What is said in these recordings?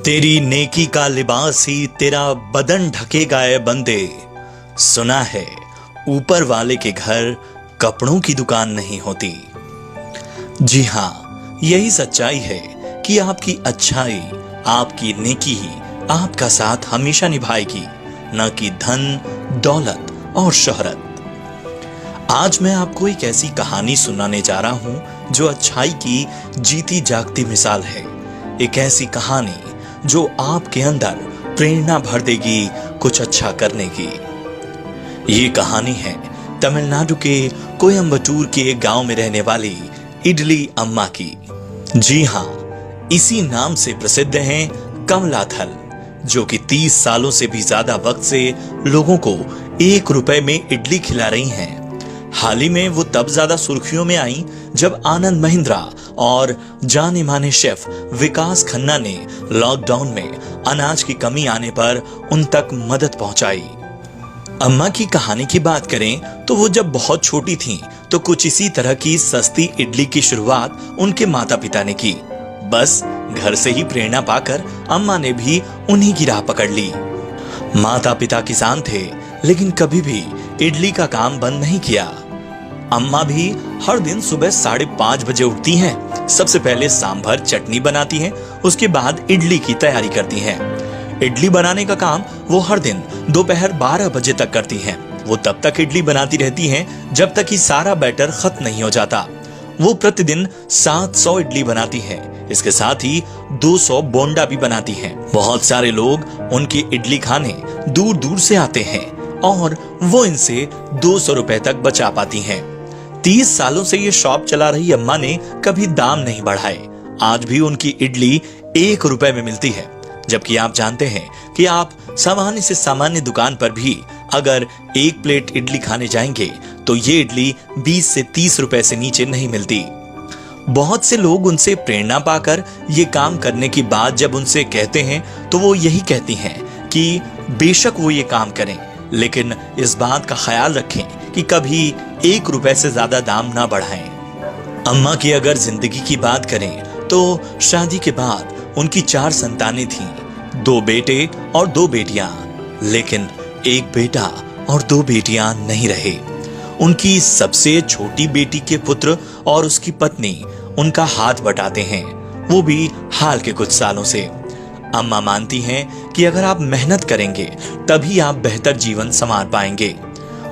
तेरी नेकी का लिबास ही तेरा बदन ढकेगा ए बंदे। सुना है ऊपर वाले के घर कपड़ों की दुकान नहीं होती। जी हाँ, यही सच्चाई है कि आपकी अच्छाई, आपकी नेकी ही आपका साथ हमेशा निभाएगी, न कि धन, दौलत और शोहरत। आज मैं आपको एक ऐसी कहानी सुनाने जा रहा हूं जो अच्छाई की जीती जागती मिसाल है। एक ऐसी कहानी जो आपके अंदर प्रेरणा भर देगी कुछ अच्छा करने की। ये कहानी है तमिलनाडु के कोयम्बटूर के एक गांव में रहने वाली इडली अम्मा की। जी हाँ, इसी नाम से प्रसिद्ध हैं कमलाथल, जो कि 30 सालों से भी ज्यादा वक्त से लोगों को 1 रुपए में इडली खिला रही हैं। हाल ही में वो तब ज्यादा सुर्खियों में आई जब आनंद महिंद्रा और जाने माने शेफ विकास खन्ना ने लॉकडाउन में अनाज की कमी आने पर उन तक मदद पहुंचाई। अम्मा की कहानी की बात करें तो वो जब बहुत छोटी थीं तो कुछ इसी तरह की सस्ती इडली की शुरुआत उनके माता पिता ने की। बस घर से ही प्रेरणा पाकर अम्मा ने भी उन्हीं की राह पकड़ ली। माता पिता किसान थे, लेकिन कभी भी इडली का काम बंद नहीं किया। अम्मा भी हर दिन सुबह 5:30 बजे उठती हैं। सबसे पहले सांभर चटनी बनाती हैं, उसके बाद इडली की तैयारी करती हैं। इडली बनाने का काम वो हर दिन दोपहर 12 बजे तक करती हैं। वो तब तक इडली बनाती रहती हैं जब तक कि सारा बैटर खत्म नहीं हो जाता। वो प्रतिदिन 700 इडली बनाती हैं। इसके साथ ही 200 बोंडा भी बनाती हैं। बहुत सारे लोग उनकी इडली खाने दूर दूर से आते हैं और वो इनसे 200 रुपए तक बचा पाती हैं। 30 सालों से ये शॉप चला रही अम्मा ने कभी दाम नहीं बढ़ाए। आज भी उनकी इडली 1 रुपए में मिलती है, जबकि आप जानते हैं कि आप सामान्य से सामान्य दुकान पर भी अगर 1 प्लेट इडली खाने जाएंगे तो ये इडली 20 से 30 रुपए से नीचे नहीं मिलती। बहुत से लोग उनसे प्रेरणा पाकर ये काम करने की बात जब उनसे कहते हैं तो वो यही कहती हैं कि बेशक वो ये काम करें, लेकिन इस बात का ख्याल रखें कि कभी 1 रुपए से ज्यादा दाम ना बढ़ाएं। अम्मा की अगर जिंदगी की बात करें तो शादी के बाद उनकी 4 संतानें थीं, 2 बेटे और 2 बेटियां, लेकिन 1 बेटा और 2 बेटियां नहीं रहे। उनकी सबसे छोटी बेटी के पुत्र और उसकी पत्नी उनका हाथ बटाते हैं, वो भी हाल के कुछ सालों से। अम्मा मानती हैं कि अगर आप मेहनत करेंगे तभी आप बेहतर जीवन संवार पाएंगे।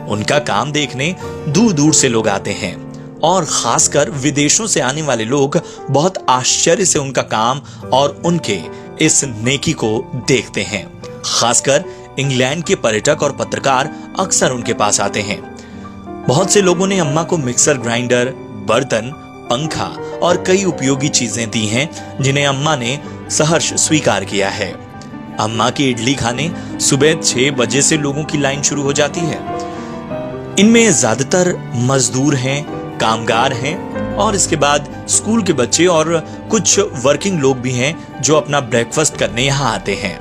उनका काम देखने दूर दूर से लोग आते हैं और खासकर विदेशों से आने वाले लोग बहुत आश्चर्य से उनका काम और उनके इस नेकी को देखते हैं। खासकर इंग्लैंड के पर्यटक और पत्रकार अक्सर उनके पास आते हैं। बहुत से लोगों ने अम्मा को मिक्सर ग्राइंडर, बर्तन, पंखा और कई उपयोगी चीजें दी हैं, जिन्हें अम्मा ने सहर्ष स्वीकार किया है। अम्मा की इडली खाने सुबह 6 बजे से लोगों की लाइन शुरू हो जाती है। इनमें ज्यादातर मजदूर हैं, कामगार हैं और इसके बाद स्कूल के बच्चे और कुछ वर्किंग लोग भी हैं जो अपना ब्रेकफास्ट करने यहाँ आते हैं।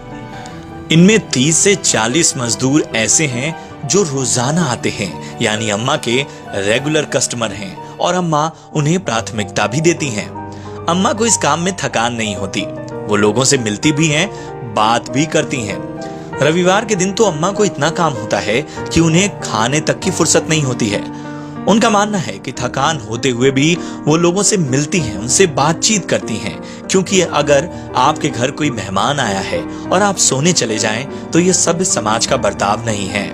इनमें 30 से 40 मजदूर ऐसे हैं जो रोजाना आते हैं, यानी अम्मा के रेगुलर कस्टमर हैं और अम्मा उन्हें प्राथमिकता भी देती हैं। अम्मा को इस काम में थकान नहीं होती। वो लोगों से मिलती भी हैं, बात भी करती हैं। रविवार के दिन तो अम्मा को इतना काम होता है कि उन्हें खाने तक की फुर्सत नहीं होती है। उनका मानना है कि थकान होते हुए भी वो लोगों से मिलती हैं, उनसे बातचीत करती हैं, क्योंकि अगर आपके घर कोई मेहमान आया है और आप सोने चले जाएं तो ये सभ्य समाज का बर्ताव नहीं है।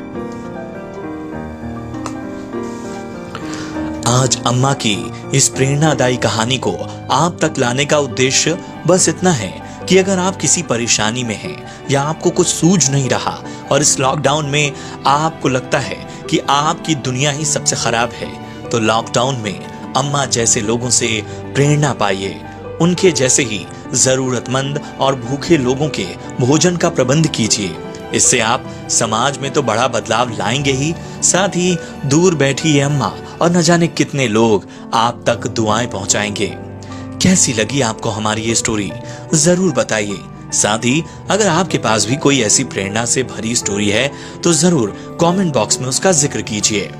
आज अम्मा की इस प्रेरणादायी कहानी को आप तक लाने का उद्देश्य बस इतना है कि अगर आप किसी परेशानी में हैं या आपको कुछ सूझ नहीं रहा और इस लॉकडाउन में आपको लगता है कि आपकी दुनिया ही सबसे खराब है, तो लॉकडाउन में अम्मा जैसे लोगों से प्रेरणा पाइए। उनके जैसे ही जरूरतमंद और भूखे लोगों के भोजन का प्रबंध कीजिए। इससे आप समाज में तो बड़ा बदलाव लाएंगे ही, साथ ही दूर बैठी ये अम्मा और न जाने कितने लोग आप तक दुआएं पहुंचाएंगे। कैसी लगी आपको हमारी ये स्टोरी, जरूर बताइए। साथ ही अगर आपके पास भी कोई ऐसी प्रेरणा से भरी स्टोरी है तो जरूर कमेंट बॉक्स में उसका जिक्र कीजिए।